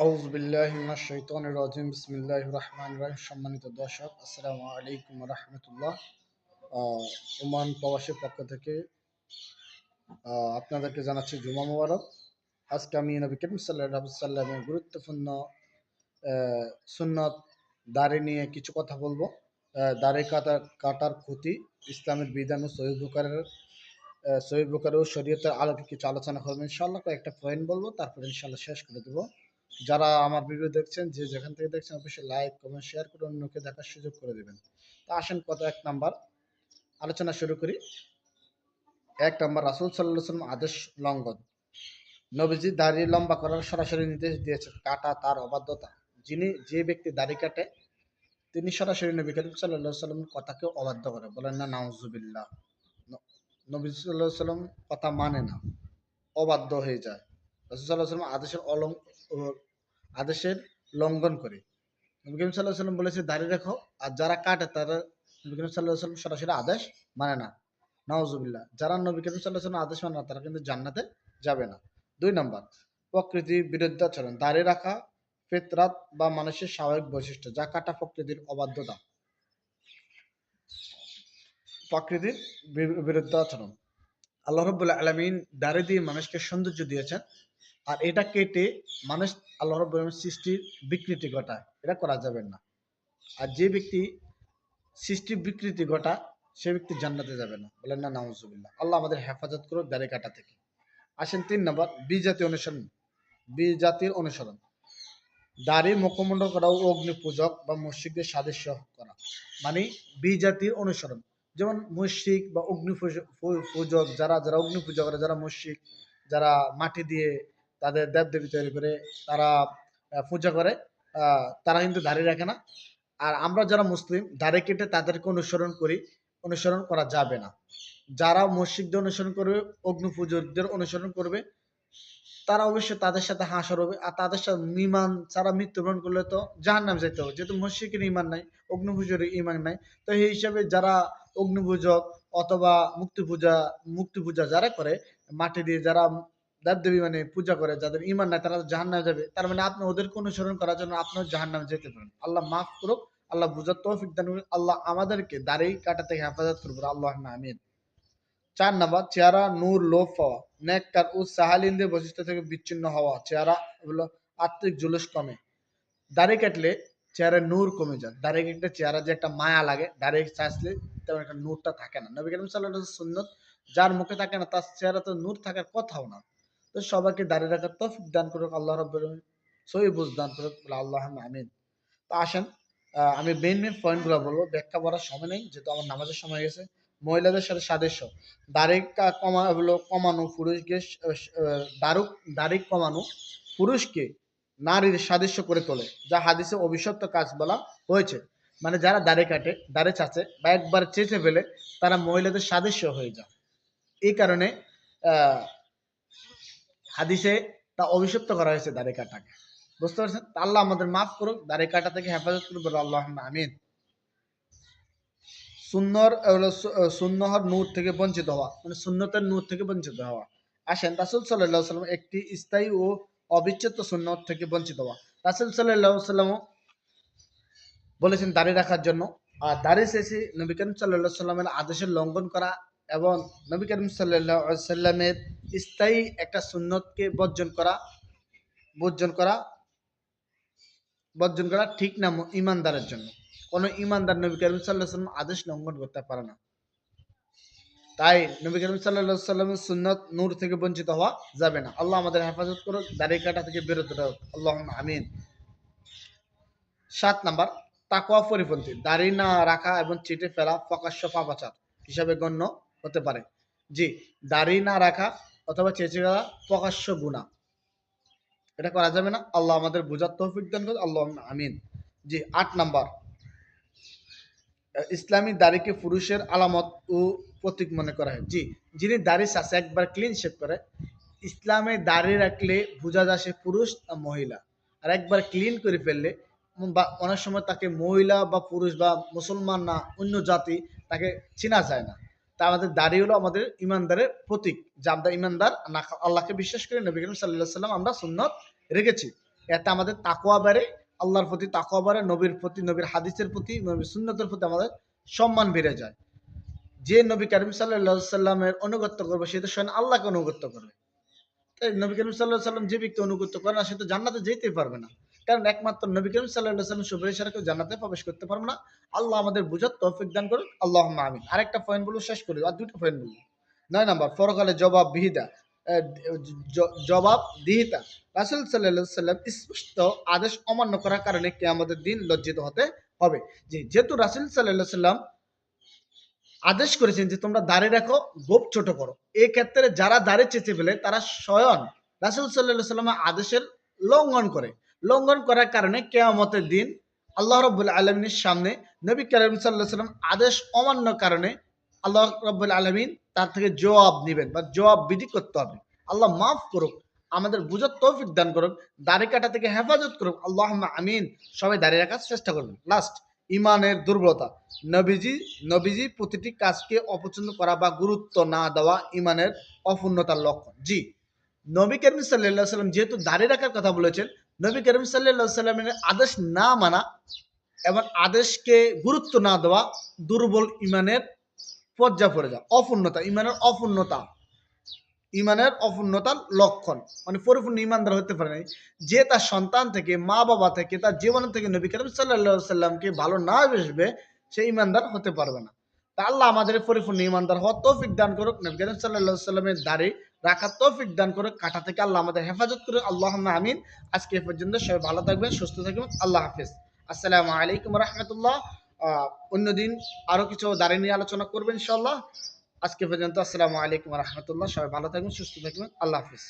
আউযু বিল্লাহি মিনাশ শাইতানির রাজিম বিসমিল্লাহির রহমানির রহিম। সম্মানিত দর্শক, আসসালামু আলাইকুম ওয়া রাহমাতুল্লাহ। ওমান প্রবাসীর পক্ষ থেকে আপনাদেরকে জানাচ্ছি জুমা মোবারক। আজকে আমি নবী করিম সাল্লাল্লাহু আলাইহি ওয়াসাল্লামের গুরুত্বপূর্ণ সুন্নত দাড়ি নিয়ে কিছু কথা বলবো। দাড়ি কাটার ক্ষতি, ইসলামের বিধান ও সহিহ বুখারী ও শরীয়তের আলোকে কিছু আলোচনা করবো ইনশাআল্লাহ। কয়েকটা পয়েন্ট বলবো, তারপর ইনশাআল্লাহ শেষ করে দেবো। যারা আমার ভিডিও দেখছেন, যে যেখান থেকে দেখছেন, অবশ্যই লাইক কমেন্ট শেয়ার করে অন্যকে দেখার সুযোগ করে দেবেন। তো আসেন কথা এক নাম্বার আলোচনা শুরু করি। এক নাম্বার, রাসূল সাল্লাল্লাহু আলাইহি ওয়াসাল্লাম আদেশ লঙ্ঘন। নবীজি দাড়ি লম্বা করার সরাসরি নির্দেশ দিয়েছেন। কাটা তার অবাধ্যতা। যে ব্যক্তি দাড়ি কাটে তিনি সরাসরি নবী করিম সাল্লাল্লাহু আলাইহি ওয়াসাল্লামের কথাকে অবাধ্য করে। বলেন না নাউজুবিল্লাহ। নবী সাল্লাল্লাহু আলাইহি ওয়াসাল্লাম কথা মানে না, অবাধ্য হয়ে যায়। রাসূল সাল্লাল্লাহু আলাইহি ওয়াসাল্লাম আদেশের লঙ্ঘন করে। নবী করিম সাল্লাল্লাহু আলাইহি ওয়াসাল্লাম বলেছে দাড়ি রাখো, আর যারা কাটে তারা নবী করিম সাল্লাল্লাহু আলাইহি ওয়াসাল্লাম সরাসরি আদেশ মানে না। নাউজুবিল্লাহ। যারা নবী করিম সাল্লাল্লাহু আলাইহি ওয়াসাল্লাম আদেশ মানে না, তারা কিন্তু জান্নাতে যাবে না। ২ নাম্বার, প্রকৃতির বিরুদ্ধাচরণ। দাড়ি রাখা ফিতরাত বা মানুষের স্বাভাবিক বৈশিষ্ট্য, যা কাটা প্রকৃতির অবাধ্যতা। প্রকৃতির বিরুদ্ধাচরণ। আল্লাহ রাব্বুল আলামিন দাড়ি দিয়ে মানুষকে সৌন্দর্য দিয়েছেন, আর এটা কেটে মানুষ আল্লাহ রাব্বুল আলামিনের সৃষ্টির বিকৃতি ঘটায়। এটা করা যাবে না। আর যে ব্যক্তি সৃষ্টির বিকৃতি ঘটায়, সে ব্যক্তি জান্নাতে যাবে না। বলেন না নাউজুবিল্লাহ। আল্লাহ আমাদের হেফাজত করুক দাড়ি কাটা থেকে। আসেন ৩ নম্বর, বিজাতির অনুসরণ। দাড়ি মুখমণ্ডল করা ও অগ্নি পূজক বা মুশরিকদের সাদৃশ্য করা, মানে বিজাতির অনুসরণ। যেমন মুশরিক বা অগ্নি পূজক, যারা অগ্নি পূজা করে, যারা মুশরিক, যারা মাটি দিয়ে তাদের দেবদেবী তৈরি করে তারা পূজা করে, তারা কিন্তু দাড়ি রাখে না। আর আমরা যারা মুসলিম দাড়ি কেটে তাদেরকে অনুসরণ করা যাবে না। যারা মুশরিকদের অনুসরণ করবে, অগ্নি পূজকদের অনুসরণ করবে, তারা অবশ্যই তাদের সাথে হাসর হবে। আর তাদের সাথে ঈমান ছাড়া মৃত্যুবরণ করলে তো জাহান্নামে যেতে হবে। যেহেতু মুশরিকের ঈমান নাই, অগ্নিপূজার ঈমান নাই, তো এই হিসাবে যারা অগ্নিপূজক অথবা মূর্তি পূজা যারা করে, মাটি দিয়ে যারা দেবদেবী মানে পূজা করে, যাদের ঈমান নাই, তারা জাহান্নামে যাবে। তার মানে আপনি ওদেরকে অনুসরণ করার জন্য আপনিও জাহান্নামে যেতে পারেন। আল্লাহ মাফ করুক, আল্লাহ বুঝার তৌফিক দান করুক, আল্লাহ আমাদেরকে দাড়ি কাটা থেকে হেফাজত করুক। আল্লাহুম্মা আমিন। ৪ নাম্বার, চেহারা নূর লোপ পাওয়া। নেককার ও সাহালিনদের বৈশিষ্ট্য থেকে বিচ্ছিন্ন হওয়া। চেহারা হলো আত্মিক জুলুস কমে। দাড়ি কাটলে চেহারার নূর কমে যায়। দাড়ি কাটলে চেহারা যে একটা মায়া লাগে, দাড়ি চাচলে তেমন একটা নূরটা থাকে না। নবী করিম সাল্লাল্লাহু আলাইহি ওয়াসাল্লাম সুন্নত, যার মুখে থাকে না তার চেহারাতে নূর থাকার কথাও না। তো সবাইকে দাড়ি রাখার তৌফিক দান করুক আল্লাহ রাব্বুল আলামিন, সহিহ বুঝ দান করুক। আল্লাহুম্মা আমিন। তো আসেন আমি মেইন পয়েন্টগুলো বলবো, ব্যাখ্যা করার সময় নেই যেহেতু আমার নামাজের সময় গেছে। মহিলাদের সাথে সাদৃশ্য। দাড়ি কমানো পুরুষকে দাড়ি কমানো পুরুষকে নারীর সাদৃশ্য করে তোলে, যা হাদিসে অভিশপ্ত কাজ বলা হয়েছে। মানে যারা দাড়ি কাটে, দাড়ি চাচে বা একবার চেঁচে ফেলে, তারা মহিলাদের সাদৃশ্য হয়ে যায়। এই কারণে আহ হাদিসে তা অভিশপ্ত করা হয়েছে দাড়ি কাটাকে। বুঝতে পারছেন? আল্লাহ আমাদের মাফ করুক, দাড়ি কাটা থেকে হেফাজত করুক। আল্লাহুম্মা আমিন। সুন্নহর নূর থেকে বঞ্চিত হওয়া, মানে সুন্নতের নূর থেকে বঞ্চিত হওয়া। আসেন রাসূল সাল্লাল্লাহু আলাইহি ওয়াসাল্লাম একটি স্থায়ী ও অবিচ্ছেদ্য সুন্নত থেকে বঞ্চিত হওয়া। রাসূল সাল্লাল্লাহু আলাইহি ওয়াসাল্লাম বলেছেন দাড়ি রাখার জন্য, আর দাড়ি শেষে নবী করিম সাল্লাল্লাহু আলাইহি ওয়াসাল্লামের আদেশের লঙ্ঘন করা এবং নবী করিম সাল্লাল্লাহু আলাইহি ওয়াসাল্লামের স্থায়ী একটা সুন্নতকে বর্জন করা ঠিক না ঈমানদারের জন্য। কোন ঈমানদার নবী করিম সাল্লাল্লাহু আলাইহি ওয়াসাল্লাম আদেশ লঙ্ঘন করতে পারে না। তাই নবী করিম সাল্লাল্লাহু আলাইহি ওয়াসাল্লামের সুন্নাত নূর থেকে বঞ্চিত হওয়া যাবে না। আল্লাহ আমাদের হেফাজত করুক, দাড়ি কাটা থেকে বিরত রাখুক। আল্লাহুম্মা আমিন। ৭ নাম্বার, তাকওয়া পরিপন্থী। দাড়ি না রাখা এবং চিটে ফেলা প্রকাশ্য পাপাচার হিসাবে গণ্য হতে পারে। জি, দাড়ি না রাখা অথবা চেঁচে ফেলা প্রকাশ্য গুনাহ, এটা করা যাবে না। আল্লাহ আমাদের বুঝার তৌফিক দান করুন। আল্লাহুম্মা আমিন। জি, ৮ নাম্বার, ইসলামী দাড়িকে পুরুষের আলামত ও প্রতীক মনে করা হয়। জি, যিনি দাড়ি চাষে একবার ক্লিন শেভ করে, ইসলামে দাড়ি রাখলে বোঝা যায় সে পুরুষ না মহিলা। আর একবার ক্লিন করে ফেললে বা অনেক সময় তাকে মহিলা বা পুরুষ বা মুসলমান না অন্য জাতি, তাকে চেনা যায় না। তা আমাদের দাড়ি হলো আমাদের ইমানদারের প্রতীক, যে আমরা ইমানদার, আল্লাহকে বিশ্বাস করি, নবী করিম সাল্লাল্লাহু আলাইহি ওয়াসাল্লাম আমরা সুন্নত রেখেছি। এতে আমাদের তাকওয়া বাড়ে, আল্লাহর প্রতি তাকওয়া বাড়ে, নবীর প্রতি, নবীর হাদিসের প্রতি, নবীর সুন্নতের প্রতি আমাদের সম্মান বেড়ে যায়। যে নবী করিম সাল্লাল্লাহু আলাইহি সাল্লামের অনুগত্য করবে সে তো স্বয়ং আল্লাহকে অনুগত্য করবে। তাই নবী করিম সাল্লাল্লাহু আলাইহি সাল্লাম যে ব্যক্তি অনুগত্য করে না সে তো জান্নাতে যেতেই পারবে না। কারণ একমাত্র নবী করিম সাল্লাল্লাহু আলাইহি সাল্লাম সুপারিশ ছাড়া কেউ জান্নাতে প্রবেশ করতে পারবে না। আল্লাহ আমাদের বুঝার তৌফিক দান করুন। আল্লাহুম্মা আমিন। আরেকটা পয়েন্ট বলবো, শেষ করি। আর দুটো পয়েন্ট বলবো। ৯ নাম্বার, পরকালে জবাবদিহিতা। জবাবদিহিতা। রাসূল সাল্লাল্লাহু আলাইহি সাল্লাম স্পষ্ট আদেশ অমান্য করার কারণে কিয়ামতের দিন লজ্জিত হতে হবে। যেহেতু রাসূল সাল্লাল্লাহু আলাইহি সাল্লাম আদেশ করেছেন যে তোমরা দাড়ি রাখো, গোঁফ ছোট করো। এই ক্ষেত্রে যারা দাড়ি চেঁচে ফেলে তারা স্বয়ং রাসূল সাল্লাল্লাহু আলাইহি সাল্লামের আদেশের লঙ্ঘন করে। লঙ্ঘন করার কারণে কিয়ামতের দিন আল্লাহ রাব্বুল আলামিনের সামনে নবী করিম সাল্লাল্লাহু আলাইহি সাল্লাম আদেশ অমান্য কারণে আল্লাহ রাব্বুল আলামিন তার থেকে জবাব নিবেন বা জবাবদিহি করতে হবে। আল্লাহ মাফ করুক, আমাদের বুঝার তৌফিক দান করুক, দাড়ি কাটা থেকে হেফাজত করুক। আল্লাহুম্মা আমিন। সবাই দাড়ি রাখার চেষ্টা করবেন। লাস্ট, ইমানের দুর্বলতা। নবীজি প্রতিটি কাজকে অপছন্দ করা বা গুরুত্ব না দেওয়া ইমানের অপূর্ণতার লক্ষণ। জি, নবী করিম সাল্লাল্লাহু আলাইহি সাল্লাম যেহেতু দাড়ি রাখার কথা বলেছেন, নবী করিম সাল্লাল্লাহু আলাইহি সাল্লামের আদেশ না মানা এবং আদেশকে গুরুত্ব না দেওয়া দুর্বল ইমানের পর্যায়ে পড়ে যাওয়া, অপূর্ণতা, ইমানের অপূর্ণতার লক্ষণ। মানে পরিপূর্ণ ইমানদার হতে পারে নাই যে তার সন্তান থেকে, মা বাবা থেকে, তার জীবন থেকে নবী করিম সাল্লাল্লাহু আলাইহি সাল্লামকে ভালো না বেসবে সে ইমানদার হতে পারবে না। তা আল্লাহ আমাদের পরিপূর্ণ ইমানদার হওয়ার তৌফিক দান করুক। নবী করিম সাল্লাল্লাহু আলাইহি সাল্লামের দাড়ি রাখার তৌফিক দান করুক। কাটা থেকে আল্লাহ আমাদের হেফাজত করুক। আল্লাহুম্মা আমিন। আজকে এ পর্যন্ত। সবাই ভালো থাকবেন, সুস্থ থাকবেন। আল্লাহ হাফেজ। আসসালামু আলাইকুম রাহমাতুল্লাহ। অন্যদিন আরো কিছু দাড়ি নিয়ে আলোচনা করবেন ইনশাআল্লাহ। আজকে পর্যন্ত। আসসালামু আলাইকুম রাহমাতুল্লাহ। সবাই ভালো থাকবেন, সুস্থ থাকবেন। আল্লাহ হাফেজ।